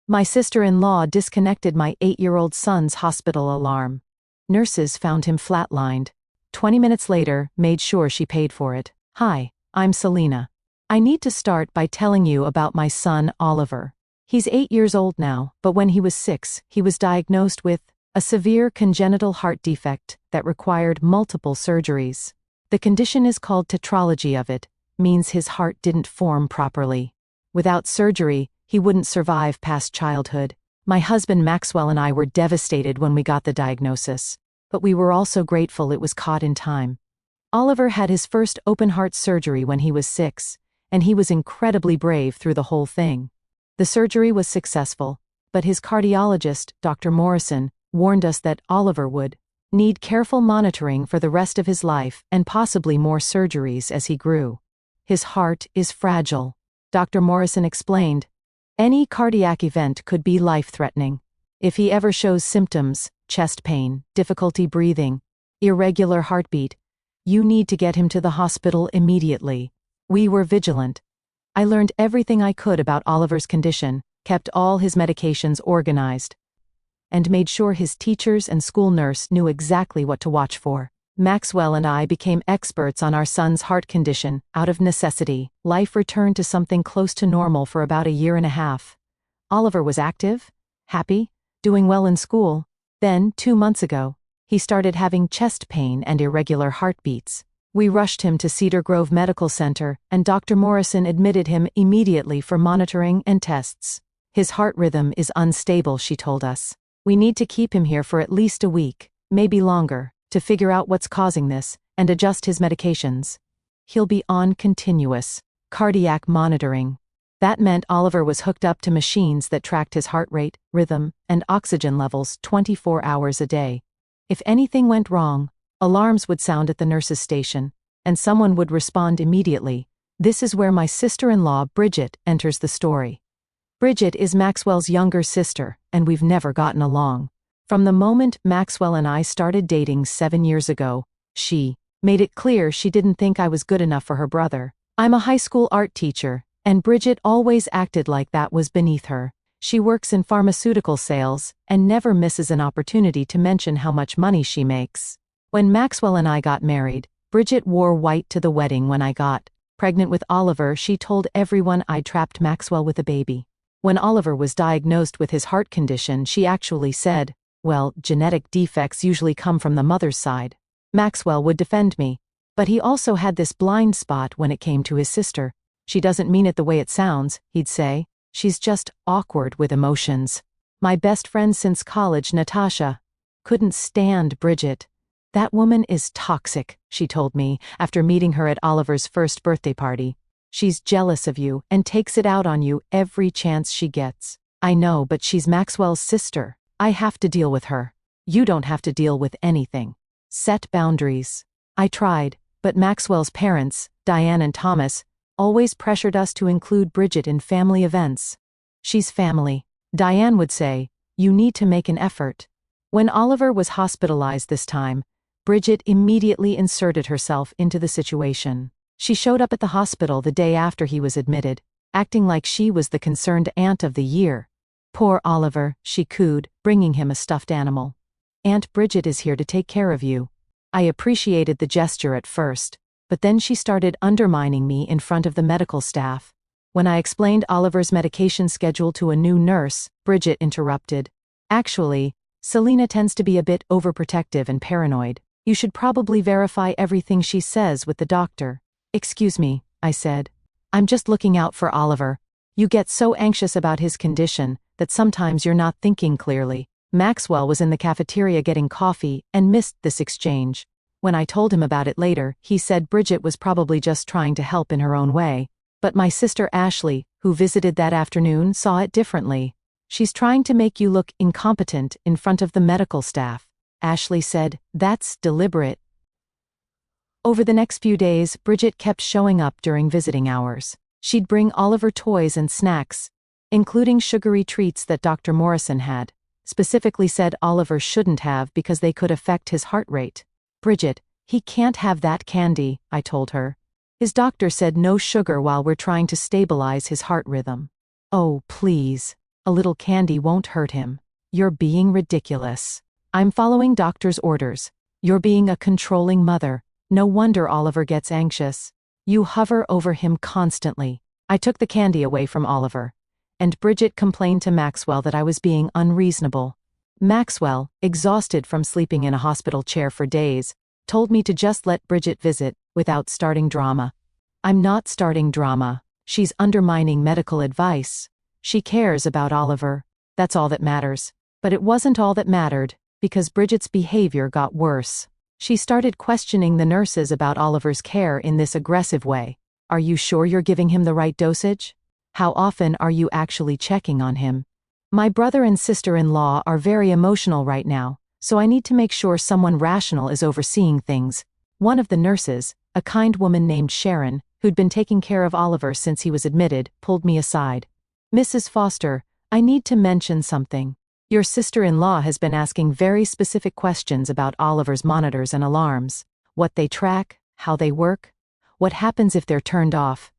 My sister-in-law disconnected my 8-year-old son's hospital alarm. Nurses found him flatlined. 20 minutes later, made sure she paid for it. Hi, I'm Selena. I need to start by telling you about my son, Oliver. He's 8 years old now, but when he was 6, he was diagnosed with a severe congenital heart defect that required multiple surgeries. The condition is called tetralogy of it, means his heart didn't form properly. Without surgery, he wouldn't survive past childhood. My husband Maxwell and I were devastated when we got the diagnosis, but we were also grateful it was caught in time. Oliver had his first open-heart surgery when he was 6, and he was incredibly brave through the whole thing. The surgery was successful, but his cardiologist, Dr. Morrison, warned us that Oliver would need careful monitoring for the rest of his life and possibly more surgeries as he grew. His heart is fragile. Dr. Morrison explained, any cardiac event could be life-threatening. If he ever shows symptoms, chest pain, difficulty breathing, irregular heartbeat, you need to get him to the hospital immediately. We were vigilant. I learned everything I could about Oliver's condition, kept all his medications organized, and made sure his teachers and school nurse knew exactly what to watch for. Maxwell and I became experts on our son's heart condition, out of necessity. Life returned to something close to normal for about a year and a half. Oliver was active, happy, doing well in school. Then, 2 months ago, he started having chest pain and irregular heartbeats. We rushed him to Cedar Grove Medical Center, and Dr. Morrison admitted him immediately for monitoring and tests. His heart rhythm is unstable, she told us. We need to keep him here for at least a week, maybe longer, to figure out what's causing this and adjust his medications. He'll be on continuous cardiac monitoring. That meant Oliver was hooked up to machines that tracked his heart rate, rhythm, and oxygen levels 24 hours a day. If anything went wrong, alarms would sound at the nurse's station, and someone would respond immediately. This is where my sister-in-law, Bridget, enters the story. Bridget is Maxwell's younger sister, and we've never gotten along. From the moment Maxwell and I started dating 7 years ago, she made it clear she didn't think I was good enough for her brother. I'm a high school art teacher, and Bridget always acted like that was beneath her. She works in pharmaceutical sales and never misses an opportunity to mention how much money she makes. When Maxwell and I got married, Bridget wore white to the wedding. When I got pregnant with Oliver, she told everyone I trapped Maxwell with a baby. When Oliver was diagnosed with his heart condition, she actually said, well, genetic defects usually come from the mother's side. Maxwell would defend me, but he also had this blind spot when it came to his sister. She doesn't mean it the way it sounds, he'd say. She's just awkward with emotions. My best friend since college, Natasha, couldn't stand Bridget. That woman is toxic, she told me after meeting her at Oliver's first birthday party. She's jealous of you and takes it out on you every chance she gets. I know, but she's Maxwell's sister. I have to deal with her. You don't have to deal with anything. Set boundaries. I tried, but Maxwell's parents, Diane and Thomas, always pressured us to include Bridget in family events. She's family. Diane would say, you need to make an effort. When Oliver was hospitalized this time, Bridget immediately inserted herself into the situation. She showed up at the hospital the day after he was admitted, acting like she was the concerned aunt of the year. Poor Oliver, she cooed, bringing him a stuffed animal. Aunt Bridget is here to take care of you. I appreciated the gesture at first, but then she started undermining me in front of the medical staff. When I explained Oliver's medication schedule to a new nurse, Bridget interrupted. Actually, Selena tends to be a bit overprotective and paranoid. You should probably verify everything she says with the doctor. Excuse me, I said. I'm just looking out for Oliver. You get so anxious about his condition that sometimes you're not thinking clearly. Maxwell was in the cafeteria getting coffee and missed this exchange. When I told him about it later, he said Bridget was probably just trying to help in her own way. But my sister Ashley, who visited that afternoon, saw it differently. She's trying to make you look incompetent in front of the medical staff. Ashley said, that's deliberate. Over the next few days, Bridget kept showing up during visiting hours. She'd bring Oliver toys and snacks, including sugary treats that Dr. Morrison had specifically said Oliver shouldn't have because they could affect his heart rate. Bridget, he can't have that candy, I told her. His doctor said no sugar while we're trying to stabilize his heart rhythm. Oh, please. A little candy won't hurt him. You're being ridiculous. I'm following doctor's orders. You're being a controlling mother. No wonder Oliver gets anxious. You hover over him constantly. I took the candy away from Oliver. And Bridget complained to Maxwell that I was being unreasonable. Maxwell, exhausted from sleeping in a hospital chair for days, told me to just let Bridget visit, without starting drama. I'm not starting drama. She's undermining medical advice. She cares about Oliver. That's all that matters. But it wasn't all that mattered, because Bridget's behavior got worse. She started questioning the nurses about Oliver's care in this aggressive way. Are you sure you're giving him the right dosage? How often are you actually checking on him? My brother and sister-in-law are very emotional right now, so I need to make sure someone rational is overseeing things. One of the nurses, a kind woman named Sharon, who'd been taking care of Oliver since he was admitted, pulled me aside. Mrs. Foster, I need to mention something. Your sister-in-law has been asking very specific questions about Oliver's monitors and alarms. What they track, how they work, what happens if they're turned off.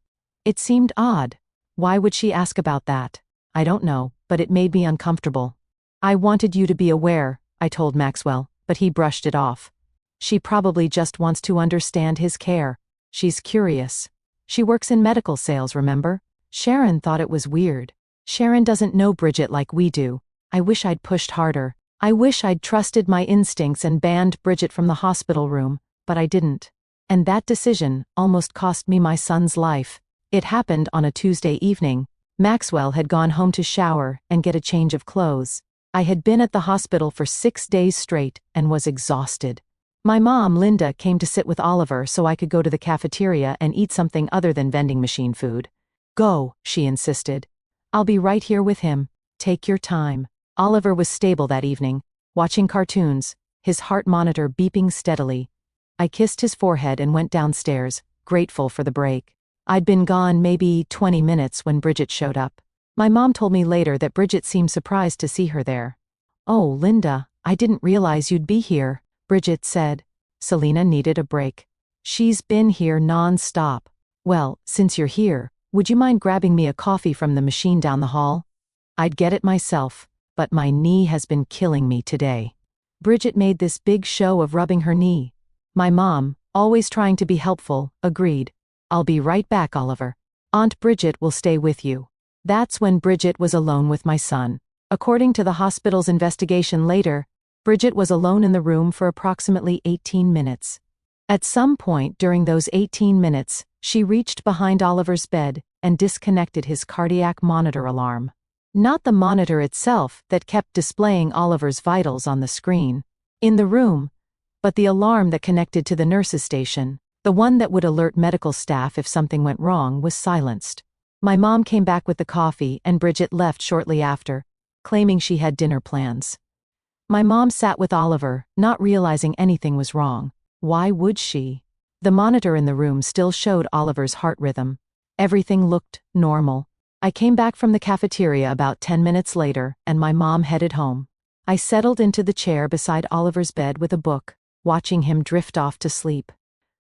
It seemed odd. Why would she ask about that? I don't know, but it made me uncomfortable. I wanted you to be aware, I told Maxwell, but he brushed it off. She probably just wants to understand his care. She's curious. She works in medical sales, remember? Sharon thought it was weird. Sharon doesn't know Bridget like we do. I wish I'd pushed harder. I wish I'd trusted my instincts and banned Bridget from the hospital room, but I didn't. And that decision almost cost me my son's life. It happened on a Tuesday evening. Maxwell had gone home to shower and get a change of clothes. I had been at the hospital for 6 days straight and was exhausted. My mom, Linda, came to sit with Oliver so I could go to the cafeteria and eat something other than vending machine food. Go, she insisted. I'll be right here with him. Take your time. Oliver was stable that evening, watching cartoons, his heart monitor beeping steadily. I kissed his forehead and went downstairs, grateful for the break. I'd been gone maybe 20 minutes when Bridget showed up. My mom told me later that Bridget seemed surprised to see her there. Oh, Linda, I didn't realize you'd be here, Bridget said. Selena needed a break. She's been here non-stop. Well, since you're here, would you mind grabbing me a coffee from the machine down the hall? I'd get it myself, but my knee has been killing me today. Bridget made this big show of rubbing her knee. My mom, always trying to be helpful, agreed. I'll be right back, Oliver. Aunt Bridget will stay with you. That's when Bridget was alone with my son. According to the hospital's investigation later, Bridget was alone in the room for approximately 18 minutes. At some point during those 18 minutes, she reached behind Oliver's bed and disconnected his cardiac monitor alarm. Not the monitor itself that kept displaying Oliver's vitals on the screen in the room, but the alarm that connected to the nurse's station. The one that would alert medical staff if something went wrong was silenced. My mom came back with the coffee and Bridget left shortly after, claiming she had dinner plans. My mom sat with Oliver, not realizing anything was wrong. Why would she? The monitor in the room still showed Oliver's heart rhythm. Everything looked normal. I came back from the cafeteria about 10 minutes later, and my mom headed home. I settled into the chair beside Oliver's bed with a book, watching him drift off to sleep.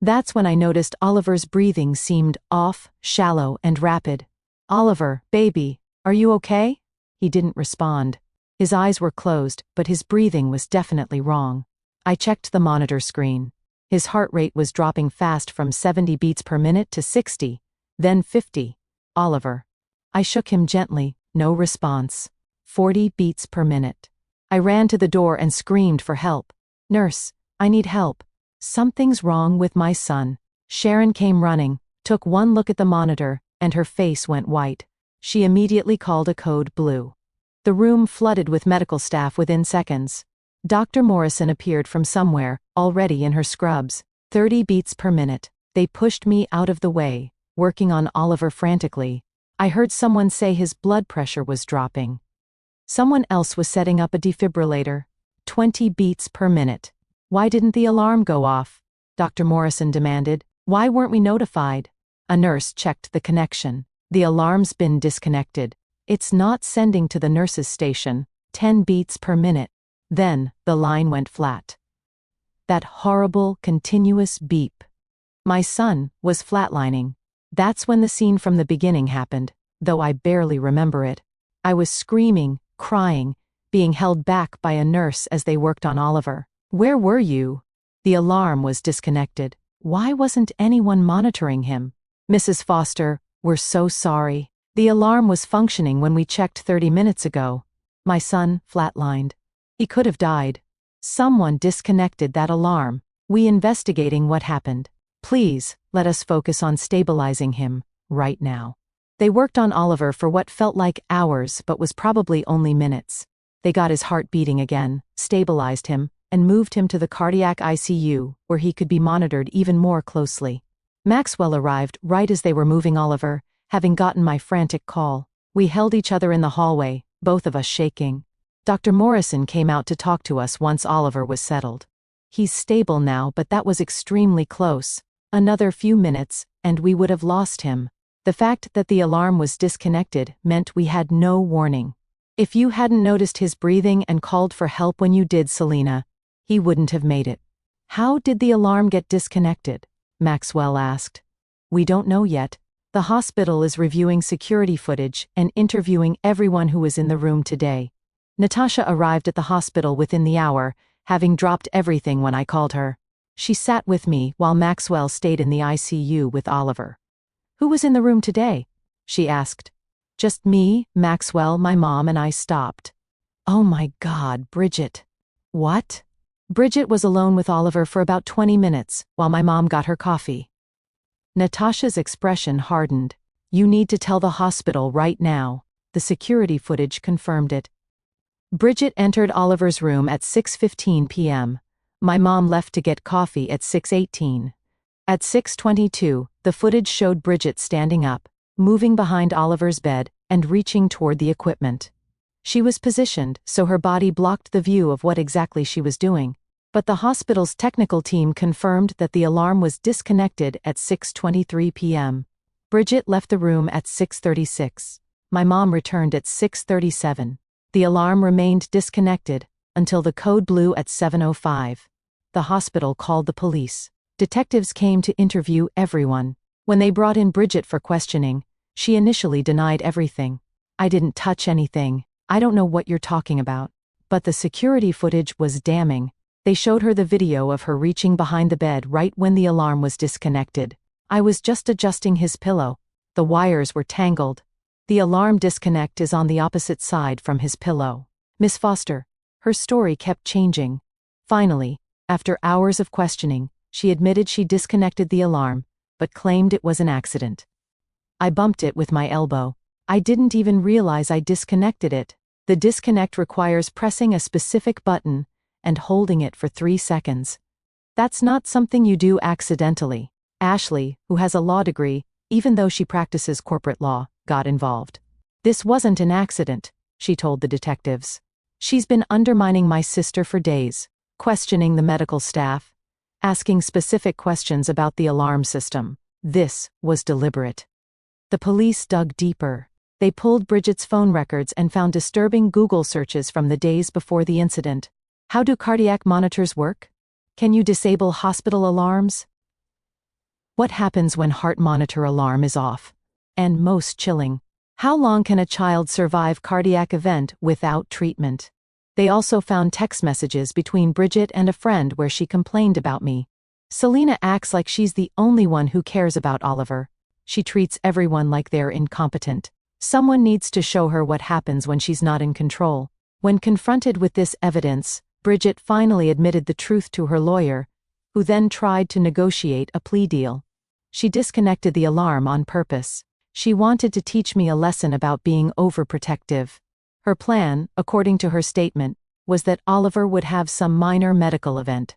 That's when I noticed Oliver's breathing seemed off, shallow, and rapid. Oliver, baby, are you okay? He didn't respond. His eyes were closed, but his breathing was definitely wrong. I checked the monitor screen. His heart rate was dropping fast from 70 beats per minute to 60, then 50. Oliver. I shook him gently, no response. 40 beats per minute. I ran to the door and screamed for help. Nurse, I need help. Something's wrong with my son. Sharon came running, took one look at the monitor, and her face went white. She immediately called a code blue. The room flooded with medical staff within seconds. Dr. Morrison appeared from somewhere, already in her scrubs. 30 beats per minute. They pushed me out of the way, working on Oliver frantically. I heard someone say his blood pressure was dropping. Someone else was setting up a defibrillator. 20 beats per minute. Why didn't the alarm go off? Dr. Morrison demanded. Why weren't we notified? A nurse checked the connection. The alarm's been disconnected. It's not sending to the nurse's station. 10 beats per minute. Then, the line went flat. That horrible, continuous beep. My son was flatlining. That's when the scene from the beginning happened, though I barely remember it. I was screaming, crying, being held back by a nurse as they worked on Oliver. Where were you? The alarm was disconnected. Why wasn't anyone monitoring him? Mrs. Foster, we're so sorry. The alarm was functioning when we checked 30 minutes ago. My son flatlined. He could have died. Someone disconnected that alarm. We investigating what happened. Please, let us focus on stabilizing him, right now. They worked on Oliver for what felt like hours but was probably only minutes. They got his heart beating again, stabilized him, and moved him to the cardiac ICU, where he could be monitored even more closely. Maxwell arrived right as they were moving Oliver, having gotten my frantic call. We held each other in the hallway, both of us shaking. Dr. Morrison came out to talk to us once Oliver was settled. He's stable now, but that was extremely close. Another few minutes, and we would have lost him. The fact that the alarm was disconnected meant we had no warning. If you hadn't noticed his breathing and called for help when you did, Selena, he wouldn't have made it. How did the alarm get disconnected? Maxwell asked. We don't know yet. The hospital is reviewing security footage and interviewing everyone who was in the room today. Natasha arrived at the hospital within the hour, having dropped everything when I called her. She sat with me while Maxwell stayed in the ICU with Oliver. Who was in the room today? She asked. Just me, Maxwell, my mom, and I stopped. Oh my God, Bridget. What? Bridget was alone with Oliver for about 20 minutes, while my mom got her coffee. Natasha's expression hardened. You need to tell the hospital right now. The security footage confirmed it. Bridget entered Oliver's room at 6:15 p.m. My mom left to get coffee at 6:18. At 6:22, the footage showed Bridget standing up, moving behind Oliver's bed, and reaching toward the equipment. She was positioned so her body blocked the view of what exactly she was doing, but the hospital's technical team confirmed that the alarm was disconnected at 6:23 p.m. Bridget left the room at 6:36. My mom returned at 6:37. The alarm remained disconnected until the code blew at 7:05. The hospital called the police. Detectives came to interview everyone. When they brought in Bridget for questioning, she initially denied everything. I didn't touch anything. I don't know what you're talking about. But the security footage was damning. They showed her the video of her reaching behind the bed right when the alarm was disconnected. I was just adjusting his pillow. The wires were tangled. The alarm disconnect is on the opposite side from his pillow. Miss Foster. Her story kept changing. Finally, after hours of questioning, she admitted she disconnected the alarm, but claimed it was an accident. I bumped it with my elbow. I didn't even realize I disconnected it. The disconnect requires pressing a specific button and holding it for 3 seconds. That's not something you do accidentally. Ashley, who has a law degree, even though she practices corporate law, got involved. This wasn't an accident, she told the detectives. She's been undermining my sister for days, questioning the medical staff, asking specific questions about the alarm system. This was deliberate. The police dug deeper. They pulled Bridget's phone records and found disturbing Google searches from the days before the incident. How do cardiac monitors work? Can you disable hospital alarms? What happens when heart monitor alarm is off? And most chilling, how long can a child survive cardiac event without treatment? They also found text messages between Bridget and a friend where she complained about me. Selena acts like she's the only one who cares about Oliver. She treats everyone like they're incompetent. Someone needs to show her what happens when she's not in control. When confronted with this evidence, Bridget finally admitted the truth to her lawyer, who then tried to negotiate a plea deal. She disconnected the alarm on purpose. She wanted to teach me a lesson about being overprotective. Her plan, according to her statement, was that Oliver would have some minor medical event.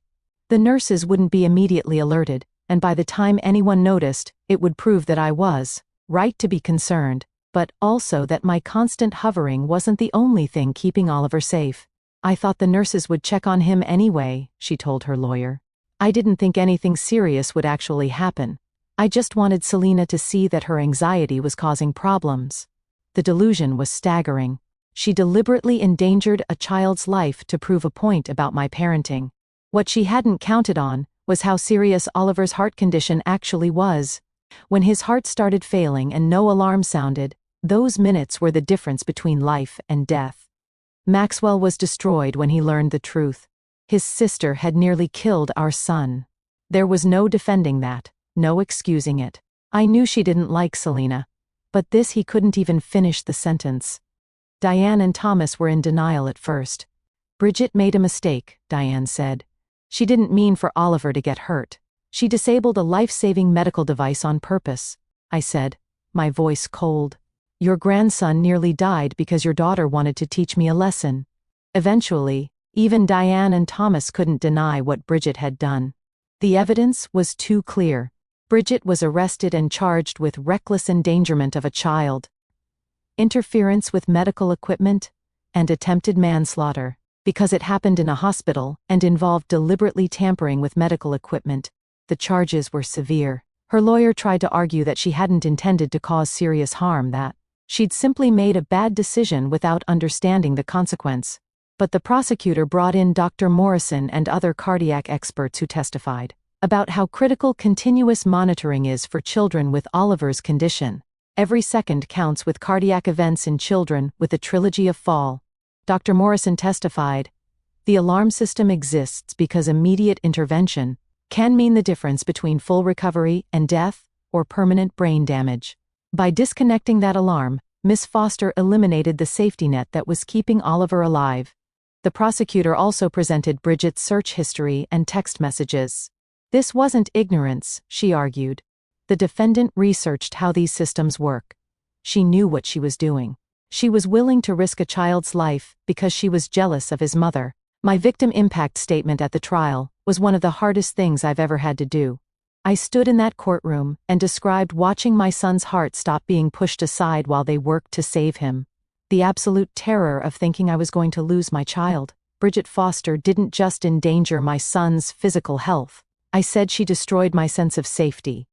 The nurses wouldn't be immediately alerted, and by the time anyone noticed, it would prove that I was right to be concerned, but also that my constant hovering wasn't the only thing keeping Oliver safe. I thought the nurses would check on him anyway, she told her lawyer. I didn't think anything serious would actually happen. I just wanted Selena to see that her anxiety was causing problems. The delusion was staggering. She deliberately endangered a child's life to prove a point about my parenting. What she hadn't counted on was how serious Oliver's heart condition actually was. When his heart started failing and no alarm sounded, Those minutes were the difference between life and death. Maxwell was destroyed when he learned the truth. His sister had nearly killed our son. There was no defending that, no excusing it. I knew she didn't like Selina, but this he couldn't even finish the sentence. Diane and Thomas were in denial at first. Bridget made a mistake, Diane said. She didn't mean for Oliver to get hurt. She disabled a life-saving medical device on purpose, I said, my voice cold. Your grandson nearly died because your daughter wanted to teach me a lesson. Eventually, even Diane and Thomas couldn't deny what Bridget had done. The evidence was too clear. Bridget was arrested and charged with reckless endangerment of a child, interference with medical equipment, and attempted manslaughter. Because it happened in a hospital and involved deliberately tampering with medical equipment, the charges were severe. Her lawyer tried to argue that she hadn't intended to cause serious harm, that she'd simply made a bad decision without understanding the consequence. But the prosecutor brought in Dr. Morrison and other cardiac experts who testified about how critical continuous monitoring is for children with Oliver's condition. Every second counts with cardiac events in children with a trilogy of fall. Dr. Morrison testified, the alarm system exists because immediate intervention can mean the difference between full recovery and death or permanent brain damage. By disconnecting that alarm, Miss Foster eliminated the safety net that was keeping Oliver alive. The prosecutor also presented Bridget's search history and text messages. This wasn't ignorance, she argued. The defendant researched how these systems work. She knew what she was doing. She was willing to risk a child's life because she was jealous of his mother. My victim impact statement at the trial was one of the hardest things I've ever had to do. I stood in that courtroom and described watching my son's heart stop being pushed aside while they worked to save him. The absolute terror of thinking I was going to lose my child. Bridget Foster didn't just endanger my son's physical health. I said she destroyed my sense of safety.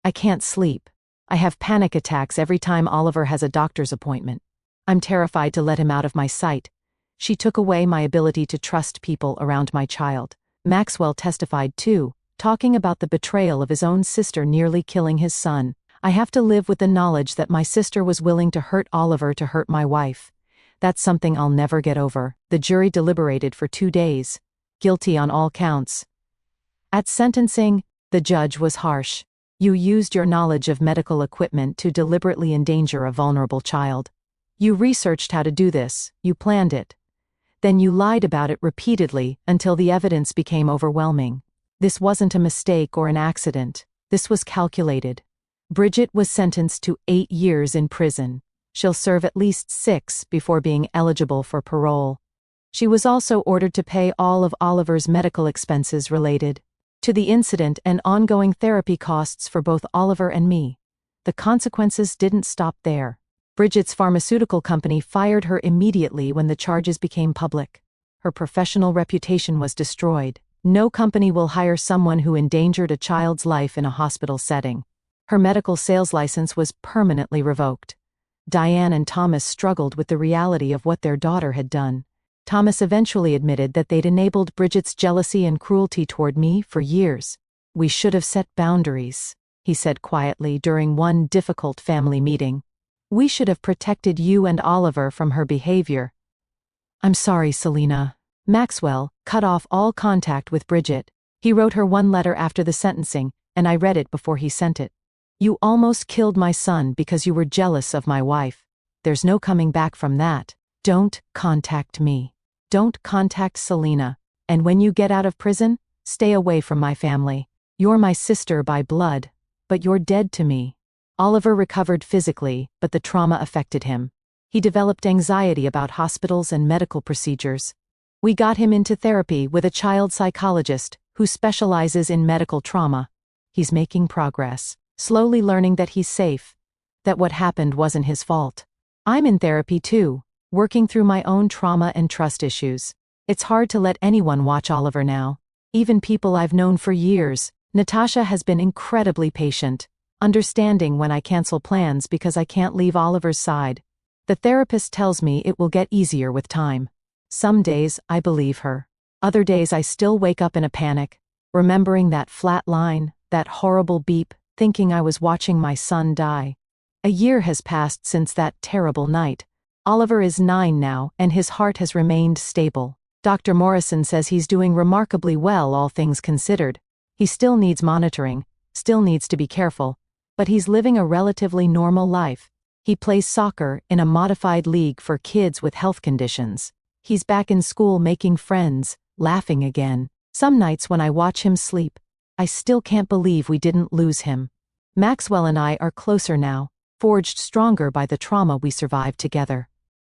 I can't sleep. I have panic attacks every time Oliver has a doctor's appointment. I'm terrified to let him out of my sight. She took away my ability to trust people around my child. Maxwell testified too, talking about the betrayal of his own sister nearly killing his son. I have to live with the knowledge that my sister was willing to hurt Oliver to hurt my wife. That's something I'll never get over. The jury deliberated for 2 days. Guilty on all counts. At sentencing, the judge was harsh. You used your knowledge of medical equipment to deliberately endanger a vulnerable child. You researched how to do this, you planned it. Then you lied about it repeatedly until the evidence became overwhelming. This wasn't a mistake or an accident. This was calculated. Bridget was sentenced to 8 years in prison. She'll serve at least 6 before being eligible for parole. She was also ordered to pay all of Oliver's medical expenses related to the incident and ongoing therapy costs for both Oliver and me. The consequences didn't stop there. Bridget's pharmaceutical company fired her immediately when the charges became public. Her professional reputation was destroyed. No company will hire someone who endangered a child's life in a hospital setting. Her medical sales license was permanently revoked. Diane and Thomas struggled with the reality of what their daughter had done. Thomas eventually admitted that they'd enabled Bridget's jealousy and cruelty toward me for years. We should have set boundaries, he said quietly during one difficult family meeting. We should have protected you and Oliver from her behavior. I'm sorry, Selina. Maxwell cut off all contact with Bridget. He wrote her one letter after the sentencing, and I read it before he sent it. You almost killed my son because you were jealous of my wife. There's no coming back from that. Don't contact me. Don't contact Selina. And when you get out of prison, stay away from my family. You're my sister by blood, but you're dead to me. Oliver recovered physically, but the trauma affected him. He developed anxiety about hospitals and medical procedures. We got him into therapy with a child psychologist who specializes in medical trauma. He's making progress, slowly learning that he's safe, that what happened wasn't his fault. I'm in therapy too, working through my own trauma and trust issues. It's hard to let anyone watch Oliver now. Even people I've known for years. Natasha has been incredibly patient, understanding when I cancel plans because I can't leave Oliver's side. The therapist tells me it will get easier with time. Some days I believe her. Other days I still wake up in a panic, remembering that flat line, that horrible beep, thinking I was watching my son die. A year has passed since that terrible night. Oliver is 9 now, and his heart has remained stable. Dr. Morrison says he's doing remarkably well, all things considered. He still needs monitoring, still needs to be careful, but he's living a relatively normal life. He plays soccer in a modified league for kids with health conditions. He's back in school making friends, laughing again. Some nights when I watch him sleep, I still can't believe we didn't lose him. Maxwell and I are closer now, forged stronger by the trauma we survived together.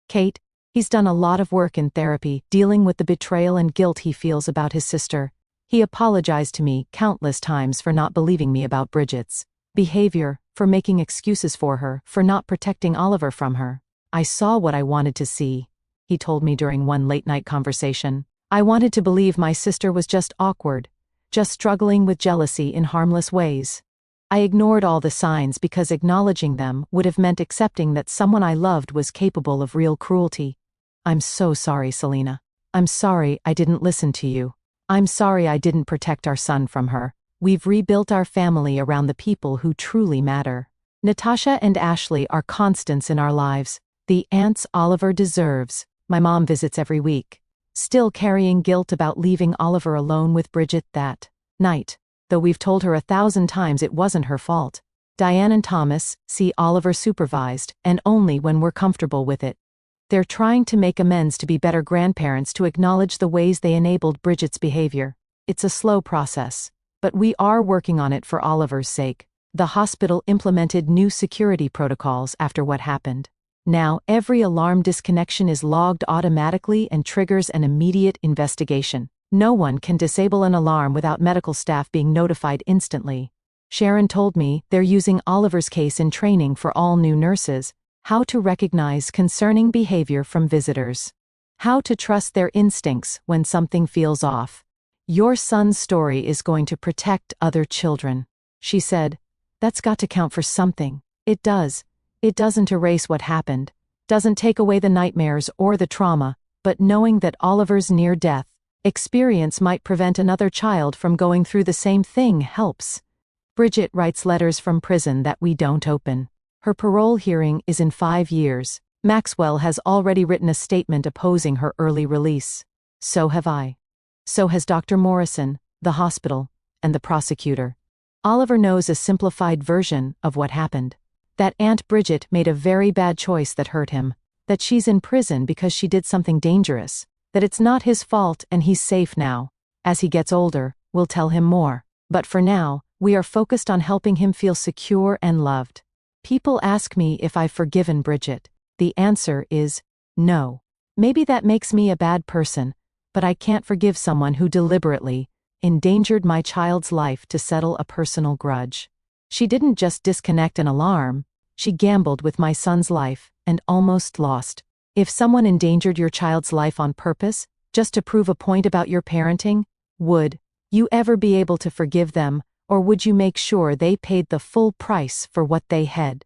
Kate, he's done a lot of work in therapy, dealing with the betrayal and guilt he feels about his sister. He apologized to me countless times for not believing me about Bridget's behavior, for making excuses for her, for not protecting Oliver from her. I saw what I wanted to see, he told me during one late-night conversation. I wanted to believe my sister was just awkward, just struggling with jealousy in harmless ways. I ignored all the signs because acknowledging them would have meant accepting that someone I loved was capable of real cruelty. I'm so sorry, Selena. I'm sorry I didn't listen to you. I'm sorry I didn't protect our son from her. We've rebuilt our family around the people who truly matter. Natasha and Ashley are constants in our lives, the aunts Oliver deserves. My mom visits every week, still carrying guilt about leaving Oliver alone with Bridget that night, though we've told her 1,000 times it wasn't her fault. Diane and Thomas see Oliver supervised, and only when we're comfortable with it. They're trying to make amends, to be better grandparents, to acknowledge the ways they enabled Bridget's behavior. It's a slow process, but we are working on it for Oliver's sake. The hospital implemented new security protocols after what happened. Now, every alarm disconnection is logged automatically and triggers an immediate investigation. No one can disable an alarm without medical staff being notified instantly. Sharon told me they're using Oliver's case in training for all new nurses, how to recognize concerning behavior from visitors, how to trust their instincts when something feels off. Your son's story is going to protect other children, she said. That's got to count for something. It does. It doesn't erase what happened, doesn't take away the nightmares or the trauma, but knowing that Oliver's near-death experience might prevent another child from going through the same thing helps. Bridget writes letters from prison that we don't open. Her parole hearing is in 5 years. Maxwell has already written a statement opposing her early release. So have I. So has Dr. Morrison, the hospital, and the prosecutor. Oliver knows a simplified version of what happened. That Aunt Bridget made a very bad choice that hurt him. That she's in prison because she did something dangerous. That it's not his fault and he's safe now. As he gets older, we'll tell him more. But for now, we are focused on helping him feel secure and loved. People ask me if I've forgiven Bridget. The answer is no. Maybe that makes me a bad person, but I can't forgive someone who deliberately endangered my child's life to settle a personal grudge. She didn't just disconnect an alarm, she gambled with my son's life and almost lost. If someone endangered your child's life on purpose, just to prove a point about your parenting, would you ever be able to forgive them, or would you make sure they paid the full price for what they had